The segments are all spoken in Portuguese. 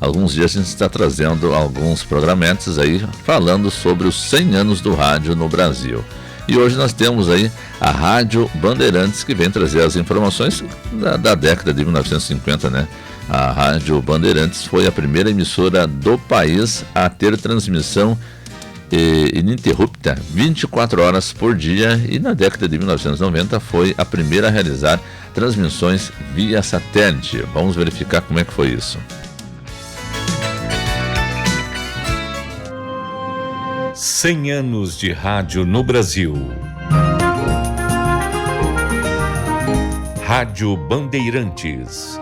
alguns dias a gente está trazendo alguns programetes aí falando sobre os 100 anos do rádio no Brasil. E hoje nós temos aí a Rádio Bandeirantes, que vem trazer as informações da década de 1950, né? A Rádio Bandeirantes foi a primeira emissora do país a ter transmissão ininterrupta 24 horas por dia, e na década de 1990 foi a primeira a realizar transmissões via satélite. Vamos verificar como é que foi isso. Cem anos de rádio no Brasil. Rádio Bandeirantes.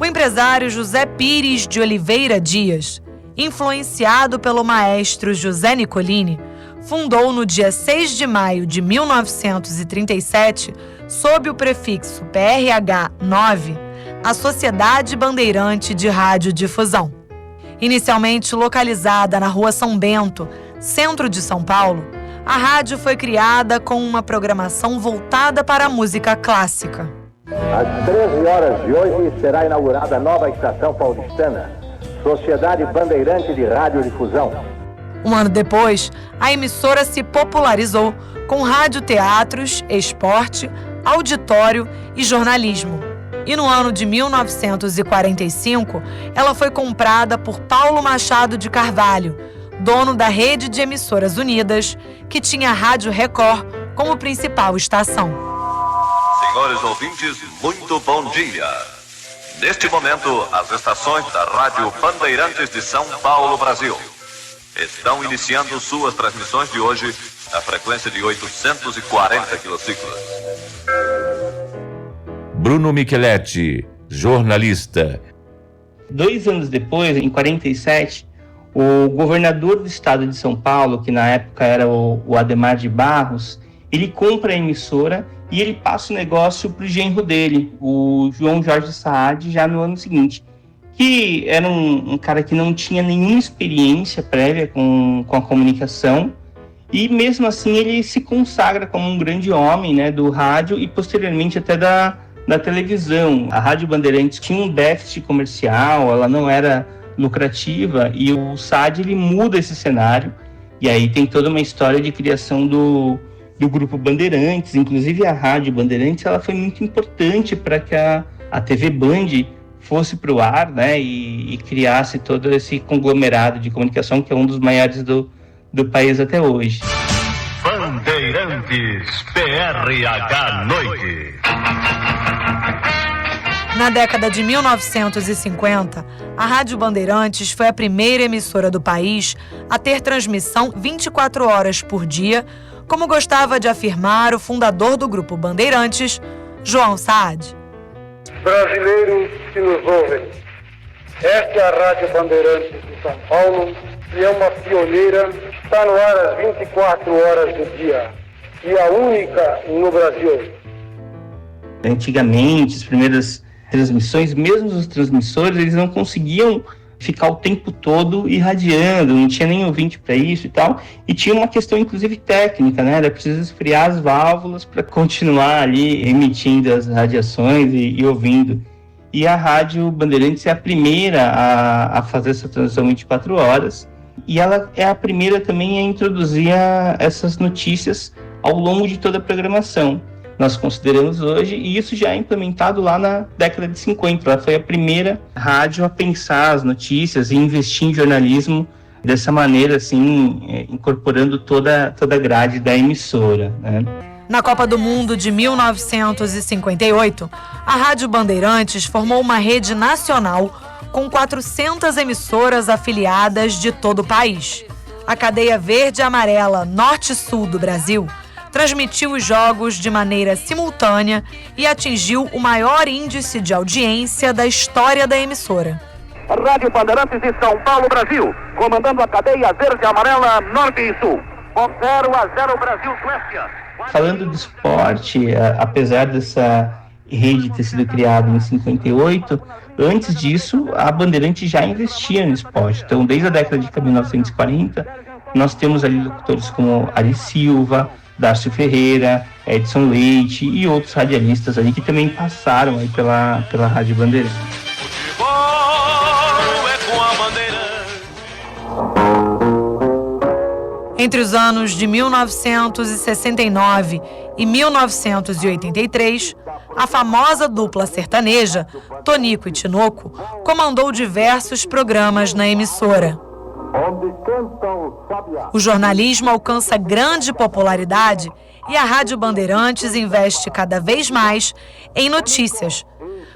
O empresário José Pires de Oliveira Dias, influenciado pelo maestro José Nicolini, fundou no dia 6 de maio de 1937, sob o prefixo PRH 9, a Sociedade Bandeirante de Radiodifusão. Inicialmente localizada na Rua São Bento, centro de São Paulo, a rádio foi criada com uma programação voltada para a música clássica. Às 13 horas de hoje será inaugurada a nova estação paulistana, Sociedade Bandeirante de Radiodifusão. Um ano depois, a emissora se popularizou com radioteatros, esporte, auditório e jornalismo. E no ano de 1945, ela foi comprada por Paulo Machado de Carvalho, dono da Rede de Emissoras Unidas, que tinha a Rádio Record como principal estação. Senhores ouvintes, muito bom dia. Neste momento, as estações da Rádio Bandeirantes de São Paulo, Brasil, estão iniciando suas transmissões de hoje na frequência de 840 quilociclos. Bruno Micheletti, jornalista. 2 anos depois, em 47, o governador do estado de São Paulo, que na época era o Adhemar de Barros, ele compra a emissora e ele passa o negócio para o genro dele, o João Jorge Saad, já no ano seguinte, que era um cara que não tinha nenhuma experiência prévia com a comunicação, e mesmo assim ele se consagra como um grande homem, né, do rádio e posteriormente até da televisão. A Rádio Bandeirantes tinha um déficit comercial, ela não era lucrativa, e o Saad ele muda esse cenário, e aí tem toda uma história de criação do Grupo Bandeirantes. Inclusive a Rádio Bandeirantes ela foi muito importante para que a TV Band fosse para o ar, né, e criasse todo esse conglomerado de comunicação que é um dos maiores do país até hoje. Bandeirantes PRH Noite. Na década de 1950, a Rádio Bandeirantes foi a primeira emissora do país a ter transmissão 24 horas por dia, como gostava de afirmar o fundador do Grupo Bandeirantes, João Saad. Brasileiros que nos ouvem, esta é a Rádio Bandeirantes de São Paulo e é uma pioneira, está no ar às 24 horas do dia e a única no Brasil. Antigamente, as primeiras transmissões, mesmo os transmissores, eles não conseguiam ficar o tempo todo irradiando, não tinha nem ouvinte para isso e tal, e tinha uma questão inclusive técnica, né, era preciso esfriar as válvulas para continuar ali emitindo as radiações e ouvindo. E a Rádio Bandeirantes é a primeira a fazer essa transmissão 24 horas, e ela é a primeira também a introduzir essas notícias ao longo de toda a programação. Nós consideramos hoje, e isso já é implementado lá na década de 50. Ela foi a primeira rádio a pensar as notícias e investir em jornalismo dessa maneira, assim, incorporando toda a grade da emissora, né? Na Copa do Mundo de 1958, a Rádio Bandeirantes formou uma rede nacional com 400 emissoras afiliadas de todo o país. A cadeia verde e amarela Norte-Sul do Brasil transmitiu os jogos de maneira simultânea e atingiu o maior índice de audiência da história da emissora. Rádio Bandeirantes de São Paulo, Brasil, comandando a cadeia verde e amarela Norte e Sul. 0-0 Brasil-Suécia. Falando do esporte, apesar dessa rede ter sido criada em 58, antes disso a Bandeirantes já investia no esporte. Então, desde a década de 1940, nós temos ali locutores como Ari Silva, Darcio Ferreira, Edson Leite e outros radialistas ali que também passaram aí pela Rádio Bandeirantes. Entre os anos de 1969 e 1983, a famosa dupla sertaneja, Tonico e Tinoco, comandou diversos programas na emissora. O jornalismo alcança grande popularidade e a Rádio Bandeirantes investe cada vez mais em notícias,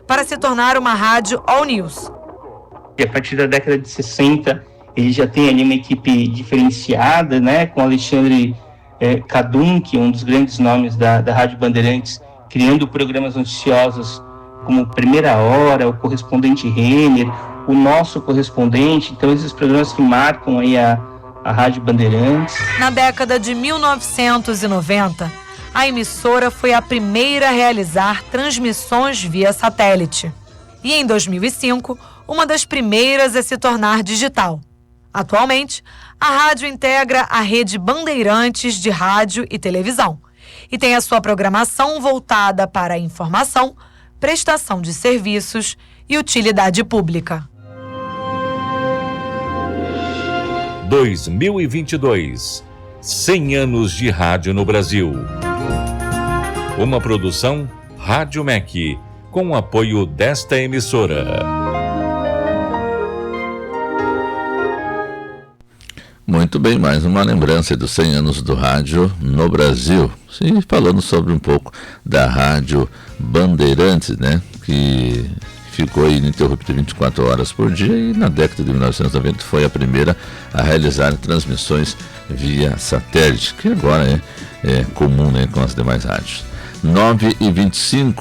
para se tornar uma rádio all news. E a partir da década de 60, ele já tem ali uma equipe diferenciada, né, com Alexandre Kadum, que é um dos grandes nomes da Rádio Bandeirantes, criando programas noticiosos como Primeira Hora, o Correspondente Renner, o Nosso Correspondente. Então, esses programas que marcam aí a Rádio Bandeirantes. Na década de 1990, a emissora foi a primeira a realizar transmissões via satélite. E em 2005, uma das primeiras a se tornar digital. Atualmente, a rádio integra a rede Bandeirantes de rádio e televisão e tem a sua programação voltada para a informação, prestação de serviços e utilidade pública. 2022. 100 anos de rádio no Brasil. Uma produção Rádio MEC, com o apoio desta emissora. Muito bem, mais uma lembrança dos 100 anos do rádio no Brasil. Sim, falando sobre um pouco da Rádio Bandeirantes, né, que ficou aí ininterrupta 24 horas por dia e na década de 1990 foi a primeira a realizar transmissões via satélite, que agora é comum, né, com as demais rádios. 9h25.